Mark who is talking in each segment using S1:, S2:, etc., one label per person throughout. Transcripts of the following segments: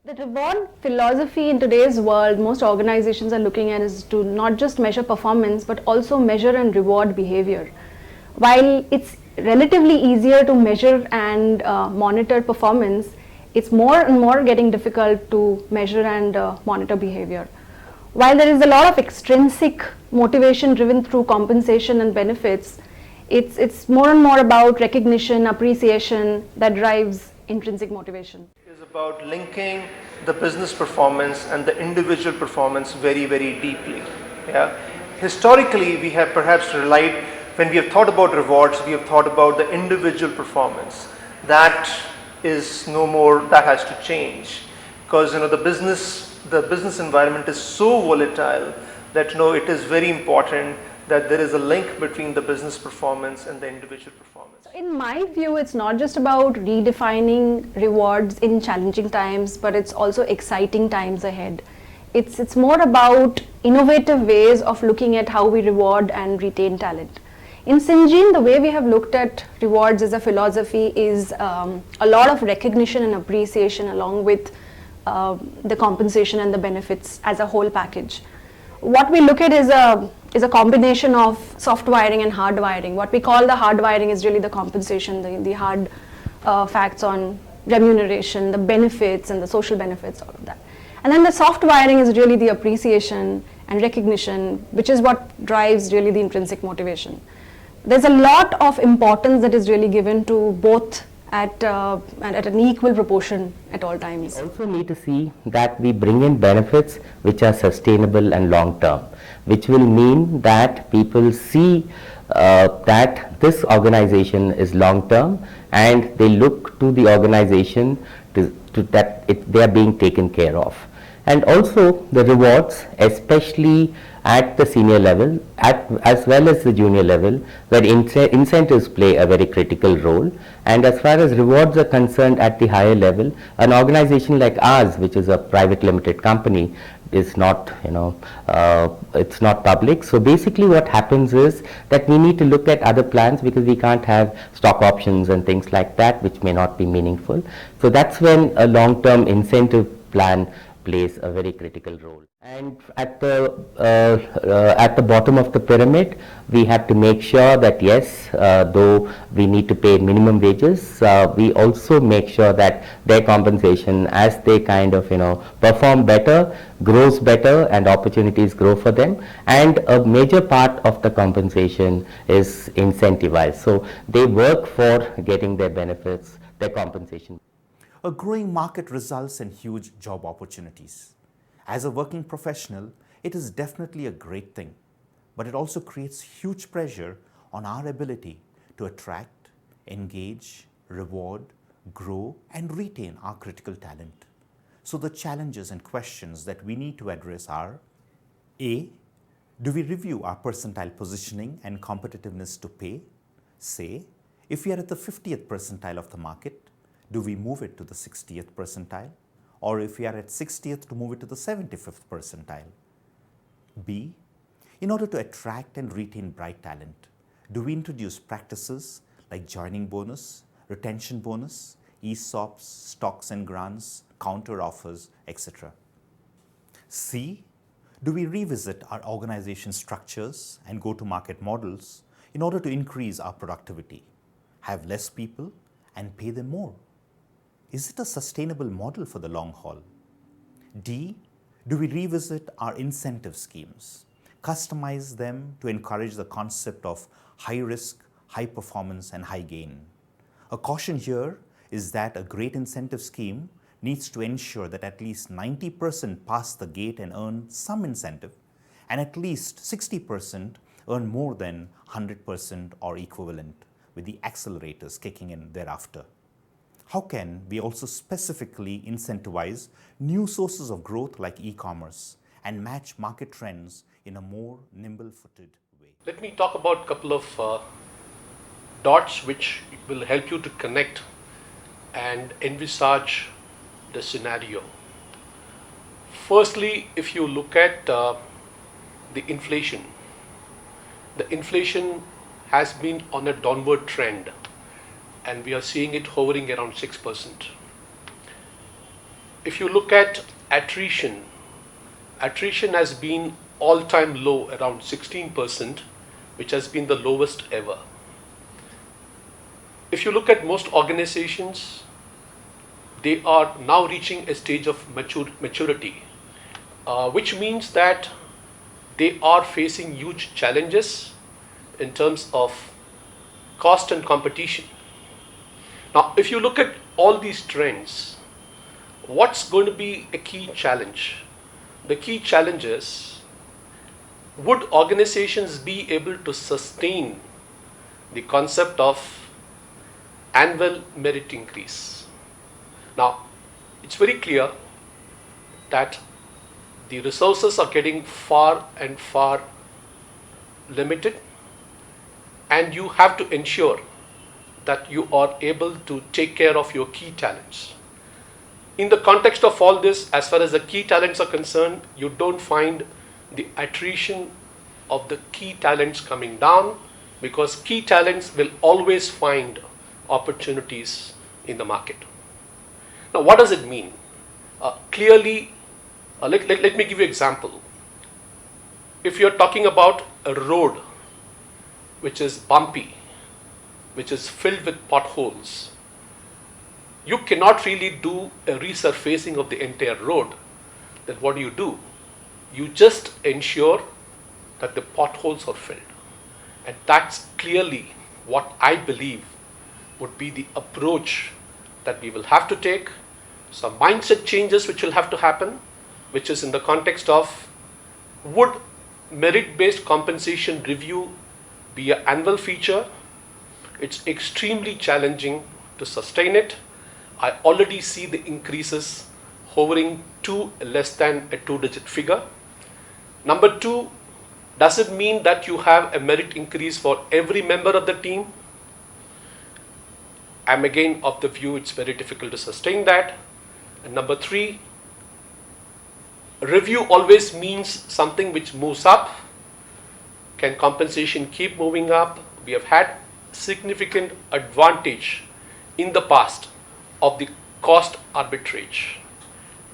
S1: The reward philosophy in today's world, most organizations are looking at is to not just measure performance, but also measure and reward behavior. While it's relatively easier to measure and monitor performance, it's more and more getting difficult to measure and monitor behavior. While there is a lot of extrinsic motivation driven through compensation and benefits, it's more and more about recognition, appreciation that drives intrinsic motivation.
S2: Is about linking the business performance and the individual performance very, very deeply. Yeah? Historically, we have perhaps relied, when we have thought about rewards, we have thought about the individual performance. That is no more, that has to change, because the business environment is so volatile that it is very important that there is a link between the business performance and the individual performance.
S1: In my view, it's not just about redefining rewards in challenging times, but it's also exciting times ahead. It's more about innovative ways of looking at how we reward and retain talent. In Syngene, the way we have looked at rewards as a philosophy is a lot of recognition and appreciation along with the compensation and the benefits as a whole package. What we look at is a combination of soft wiring and hard wiring. What we call the hard wiring is really the compensation, the hard facts on remuneration, the benefits and the social benefits, all of that. And then the soft wiring is really the appreciation and recognition, which is what drives really the intrinsic motivation. There's a lot of importance that is really given to both at an equal proportion at all times.
S3: We also need to see that we bring in benefits which are sustainable and long term, which will mean that people see that this organization is long term and they look to the organization to that they are being taken care of. And also the rewards, especially at the senior level as well as the junior level, where incentives play a very critical role. And as far as rewards are concerned at the higher level, an organization like ours, which is a private limited company, is not, it's not public. So basically what happens is that we need to look at other plans, because we can't have stock options and things like that, which may not be meaningful. So that's when a long-term incentive plan plays a very critical role. And at the bottom of the pyramid, we have to make sure that yes, though we need to pay minimum wages, we also make sure that their compensation, as they kind of perform better, grows better, and opportunities grow for them. And a major part of the compensation is incentivized, so they work for getting their benefits, their compensation.
S4: A growing market results in huge job opportunities. As a working professional, it is definitely a great thing, but it also creates huge pressure on our ability to attract, engage, reward, grow, and retain our critical talent. So the challenges and questions that we need to address are: A, do we review our percentile positioning and competitiveness to pay? Say, if we are at the 50th percentile of the market, do we move it to the 60th percentile? Or if we are at 60th, to move it to the 75th percentile? B, in order to attract and retain bright talent, do we introduce practices like joining bonus, retention bonus, ESOPs, stocks and grants, counter offers, etc.? C, do we revisit our organization structures and go-to-market models in order to increase our productivity, have less people, and pay them more? Is it a sustainable model for the long haul? D, do we revisit our incentive schemes, customize them to encourage the concept of high risk, high performance, and high gain? A caution here is that a great incentive scheme needs to ensure that at least 90% pass the gate and earn some incentive, and at least 60% earn more than 100% or equivalent, with the accelerators kicking in thereafter. How can we also specifically incentivize new sources of growth like e-commerce and match market trends in a more nimble-footed way?
S5: Let me talk about a couple of dots which will help you to connect and envisage the scenario. Firstly, if you look at the inflation has been on a downward trend, and we are seeing it hovering around 6%. if you look at attrition has been all-time low around 16%, which has been the lowest ever. If you look at most organizations, they are now reaching a stage of maturity, which means that they are facing huge challenges in terms of cost and competition. Now, if you look at all these trends, what's going to be a key challenge? The key challenge is, would organizations be able to sustain the concept of annual merit increase? Now, it's very clear that the resources are getting far and far limited, and you have to ensure that you are able to take care of your key talents. In the context of all this, as far as the key talents are concerned, you don't find the attrition of the key talents coming down, because key talents will always find opportunities in the market. Now, what does it mean? Clearly, let me give you an example. If you're talking about a road which is bumpy, which is filled with potholes, you cannot really do a resurfacing of the entire road. Then what do? You just ensure that the potholes are filled. And that's clearly what I believe would be the approach that we will have to take. Some mindset changes which will have to happen, which is in the context of, would merit-based compensation review be an annual feature? It's extremely challenging to sustain it. I already see the increases hovering to less than a two-digit figure. Number two, does it mean that you have a merit increase for every member of the team? I'm again of the view it's very difficult to sustain that. And number three, review always means something which moves up. Can compensation keep moving up? We have had significant advantage in the past of the cost arbitrage.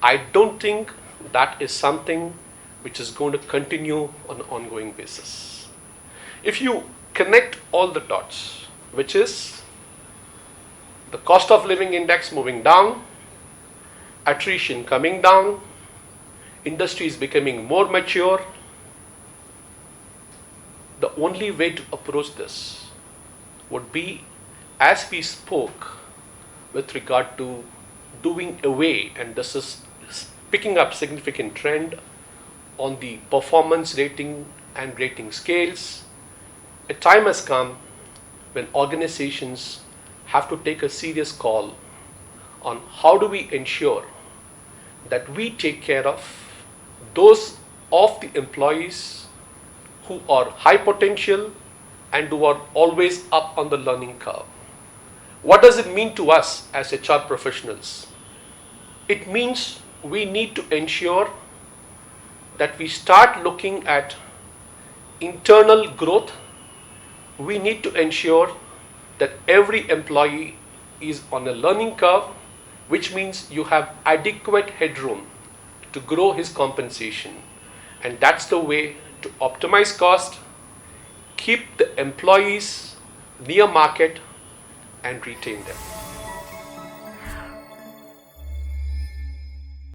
S5: I don't think that is something which is going to continue on an ongoing basis. If you connect all the dots, which is the cost of living index moving down, attrition coming down, industry is becoming more mature, the only way to approach this would be, as we spoke, with regard to doing away, and this is picking up significant trend on the performance rating and rating scales. A time has come when organizations have to take a serious call on how do we ensure that we take care of those of the employees who are high potential and who are always up on the learning curve. What does it mean to us as HR professionals? It means we need to ensure that we start looking at internal growth. We need to ensure that every employee is on a learning curve, which means you have adequate headroom to grow his compensation. And that's the way to optimize cost, keep the employees near market, and retain them.